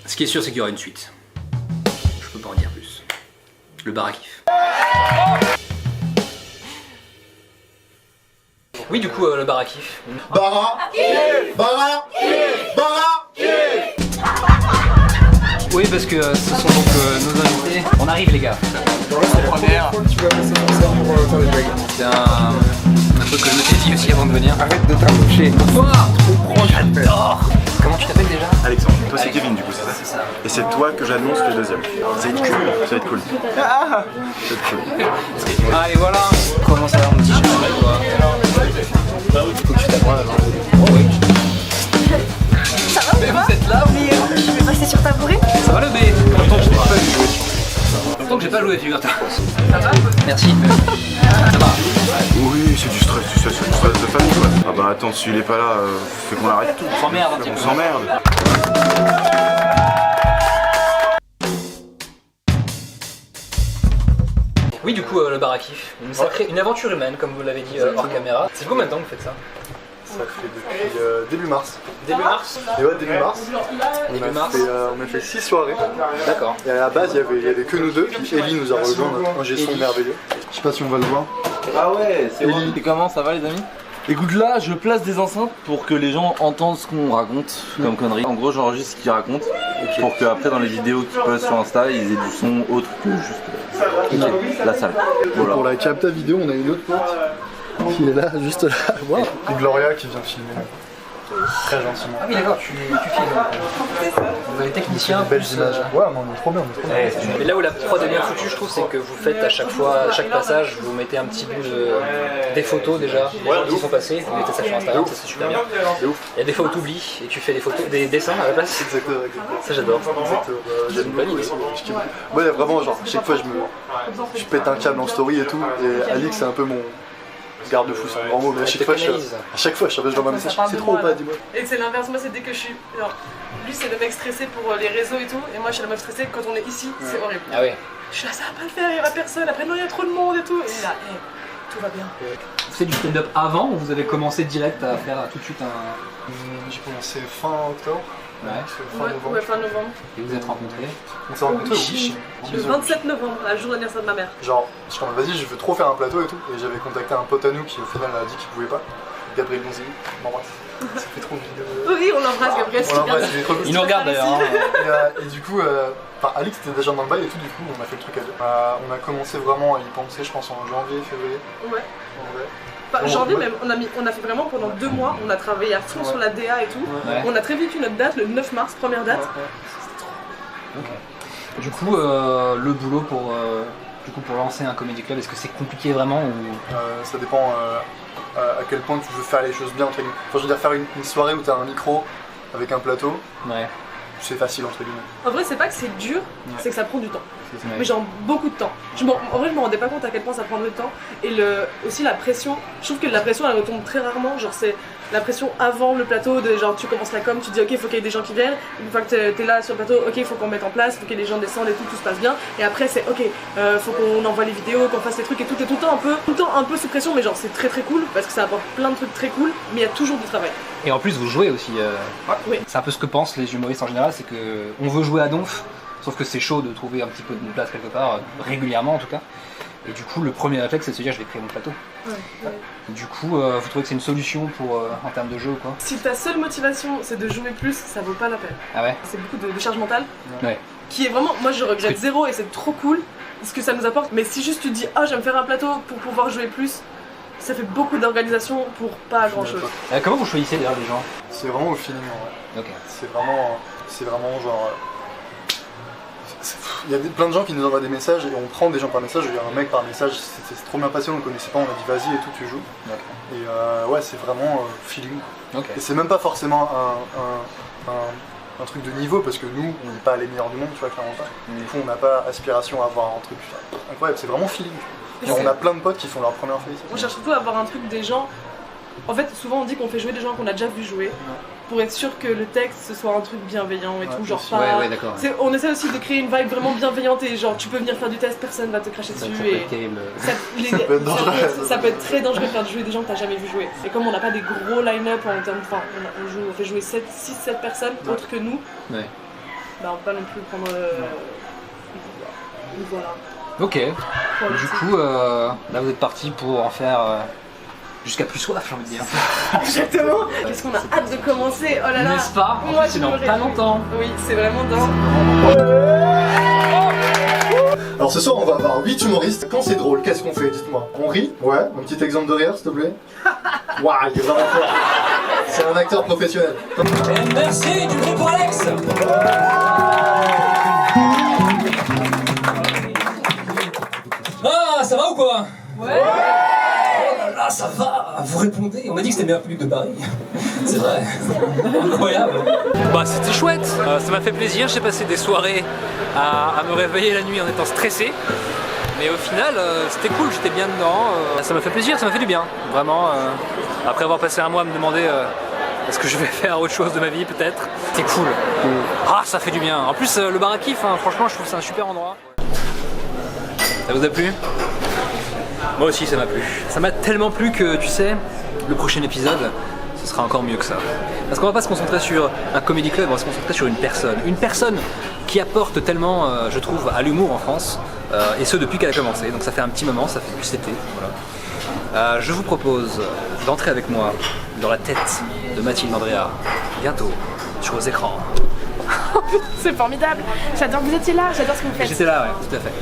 Ce qui est sûr, c'est qu'il y aura une suite. Je peux pas en dire plus. Le bar à kiff. Oui, du coup, le bar à kiff. Bara Bara Bara Oui, parce que ce sont donc nos invités. On arrive, les gars. Première. Tu vas passer pour ça pour faire des blagues. C'est un truc que je me suis dit aussi avant de venir. Arrête de t'approcher. Pourquoi? J'adore. Comment tu t'appelles déjà? Alexandre, toi c'est Kevin du coup, c'est ça? C'est ça. Et c'est toi que j'annonce le deuxième. Ça va être cool, ça va être cool. Ça va être cool. Allez, voilà. Comment ça va, mon petit chef? Faut que tu t'approches. Oui. Ça va ou Mais pas? vous êtes là? Mais je vais passer sur tabouret. Ça va le B? Longtemps que je n'ai pas joué. Longtemps que j'ai pas joué, figure-toi. Ça va? Merci. Ça va. Oui, c'est du stress de famille quoi. Ah bah attends, s'il est pas là, fait qu'on arrête tout. On s'emmerde un petit On peu. s'emmerde. Oui, du coup, le bar à kiff. Une aventure humaine, comme vous l'avez dit hors caméra. C'est combien de temps que vous faites ça? Ça fait depuis début mars. Début mars? Et ouais, début mars. Début mars. On a fait 6 soirées. D'accord. Et à la base, il y avait que nous deux. Puis Ellie nous a rejoint, un G-son merveilleux. Je sais pas si on va le voir. Ah ouais, c'est Eli. bon. Et comment ça va les amis? Écoute là, je place des enceintes pour que les gens entendent ce qu'on raconte comme conneries. En gros, j'enregistre ce qu'ils racontent pour que après dans les vidéos qu'ils postent sur Insta, ils aient du son autre que juste la salle. Voilà. Pour la capta vidéo, on a une autre pote qui est là, juste là. Wow. Et Gloria qui vient filmer. Très gentiment. Ah oui, d'accord, tu filmes. Vous avez technicien. Belles plus, images. Ouais, mais on est trop bien, on est trop bien. Mais là où la prod est bien foutue, je trouve, c'est que vous faites à chaque fois, à chaque passage, vous mettez un petit bout des photos déjà, des gens qui sont passés, vous mettez ça sur Instagram, ça c'est super bien. Il y a des fois où tu oublies et tu fais des photos, des dessins à la place. Exactement. Ça j'adore. J'aime bonne idée. Ouais, vraiment, genre, chaque fois je pète un câble en story et tout. Et Alix, c'est un peu mon garde-fou, c'est un grand mot. Mais à chaque fois, je vois un message. C'est trop ou pas, dis-moi. Et c'est l'inverse, moi c'est dès que je suis. Alors, lui c'est le mec stressé pour les réseaux et tout, et moi je suis la meuf stressée quand on est ici, c'est horrible. Ah oui. Je suis là, ça va pas le faire, il y aura personne, après non, il y a trop de monde et tout. Et là, tout va bien. Vous faites du stand-up avant ou vous avez commencé direct à faire tout de suite un. J'ai commencé fin octobre. Ouais. Fin novembre. Ouais, fin novembre. Et vous êtes rencontrés? On s'est rencontrés au Biche. Le 27 novembre, le jour d'anniversaire de ma mère. Genre, je suis en mode, vas-y, je veux trop faire un plateau et tout. Et j'avais contacté un pote à nous qui au final a dit qu'il pouvait pas. Gabriel Gonzini, m'embrasse. Ça fait trop vidéo. Oui, on l'embrasse, Gabriel, On c'est bien. l'embrasse, il est trop cool. Il nous regarde d'ailleurs. Hein. Et du coup, Alix était déjà dans le bail et tout, du coup, on a fait le truc à deux. On a commencé vraiment à y penser, je pense, en janvier, février. Ouais. En vrai. Enfin, janvier même, on a fait vraiment pendant 2 mois, on a travaillé à fond sur la DA et tout. Ouais. On a très vite eu notre date, le 9 mars, première date. Du coup, le boulot pour lancer un comedy club, est-ce que c'est compliqué vraiment ou... Ça dépend à quel point tu veux faire les choses bien, entre guillemets. Enfin, je veux dire, faire une soirée où tu as un micro avec un plateau, Ouais. c'est facile, entre guillemets. En vrai, c'est pas que c'est dur, c'est que ça prend du temps. Ouais. Mais genre beaucoup de temps. En vrai, je me rendais pas compte à quel point ça prendrait de temps. Et aussi la pression, je trouve que la pression elle retombe très rarement. Genre, c'est la pression avant le plateau, genre tu commences la com, tu dis ok, il faut qu'il y ait des gens qui viennent. Une fois que t'es là sur le plateau, ok, il faut qu'on mette en place, il faut que les gens descendent et tout se passe bien. Et après, c'est ok, faut qu'on envoie les vidéos, qu'on fasse les trucs et tout. Et tout le temps un peu sous pression, mais genre c'est très très cool parce que ça apporte plein de trucs très cool, mais il y a toujours du travail. Et en plus, vous jouez aussi. Oui. C'est un peu ce que pensent les humoristes en général, c'est que on veut jouer à donf, sauf que c'est chaud de trouver un petit peu de place quelque part, régulièrement en tout cas. Et du coup, le premier réflexe, c'est de se dire je vais créer mon plateau. Ouais. Du coup, vous trouvez que c'est une solution pour en termes de jeu ou quoi? Si ta seule motivation c'est de jouer plus, ça vaut pas la peine. Ah ouais? C'est beaucoup de charge mentale. Ouais. Qui est vraiment, moi je regrette zéro et c'est trop cool ce que ça nous apporte. Mais si juste tu te dis ah j'aime faire un plateau pour pouvoir jouer plus, ça fait beaucoup d'organisation pour pas grand chose. Comment vous choisissez d'ailleurs les gens? C'est vraiment au feeling, en vrai. Ok. C'est vraiment genre. Il y a plein de gens qui nous envoient des messages et on prend des gens par message. Il y a un mec par message, c'est trop bien passé, on le connaissait pas, on a dit vas-y et tout, tu joues. Okay. Et ouais, c'est vraiment feeling. Okay. Et c'est même pas forcément un truc de niveau parce que nous, on n'est pas les meilleurs du monde, tu vois, clairement pas. Du coup, on n'a pas aspiration à avoir un truc incroyable, c'est vraiment feeling. Et on a plein de potes qui font leur première fois ici. On cherche surtout à avoir un truc des gens. En fait, souvent on dit qu'on fait jouer des gens qu'on a déjà vu jouer. Pour être sûr que le texte ce soit un truc bienveillant et tout, genre pas. Ouais, d'accord. On essaie aussi de créer une vibe vraiment bienveillante et genre tu peux venir faire du test, personne va te cracher dessus. Ça peut être terrible. Ça peut être dangereux. Ça peut être très dangereux de faire jouer des gens que t'as jamais vu jouer. Et comme on n'a pas des gros line-up en termes. Enfin, on fait jouer 6-7 personnes autres que nous. Ouais. bah, on peut pas non plus prendre. Voilà. Ok. Du coup, là vous êtes parti pour en faire jusqu'à plus soif, j'ai envie de dire. Exactement. Qu'est-ce qu'on a hâte de commencer. Oh là là. N'est-ce pas? En Moi, plus, c'est dans pas longtemps. Oui, c'est vraiment dans. Alors ce soir on va avoir 8 humoristes. Quand c'est drôle, qu'est-ce qu'on fait? Dites-moi. On rit? Ouais, un petit exemple de rire s'il te plaît. Waouh, il est vraiment fort. C'est un acteur professionnel. Et merci, du bruit pour Alex. Ah, ça va ou quoi? Ouais. Oh là là, ça va. Vous répondez. On m'a dit que c'était le meilleur public de Paris. C'est vrai. Incroyable. Bah c'était chouette. Ça m'a fait plaisir. J'ai passé des soirées à me réveiller la nuit en étant stressé. Mais au final, c'était cool. J'étais bien dedans. Ça m'a fait plaisir. Ça m'a fait du bien. Vraiment. Après avoir passé un mois à me demander est-ce que je vais faire autre chose de ma vie peut-être. C'est cool. Ah, ça fait du bien. En plus, le bar à kiff. Hein, franchement, je trouve que c'est un super endroit. Ça vous a plu? Moi aussi ça m'a plu. Ça m'a tellement plu que tu sais, le prochain épisode, ce sera encore mieux que ça. Parce qu'on va pas se concentrer sur un comedy club, on va se concentrer sur une personne. Une personne qui apporte tellement, je trouve, à l'humour en France, et ce depuis qu'elle a commencé. Donc ça fait un petit moment, ça fait depuis cet été. Voilà. Je vous propose d'entrer avec moi dans la tête de Mathilde Andrea, bientôt sur vos écrans. C'est formidable. J'adore que vous étiez là, j'adore ce que vous faites. J'étais là, ouais, tout à fait.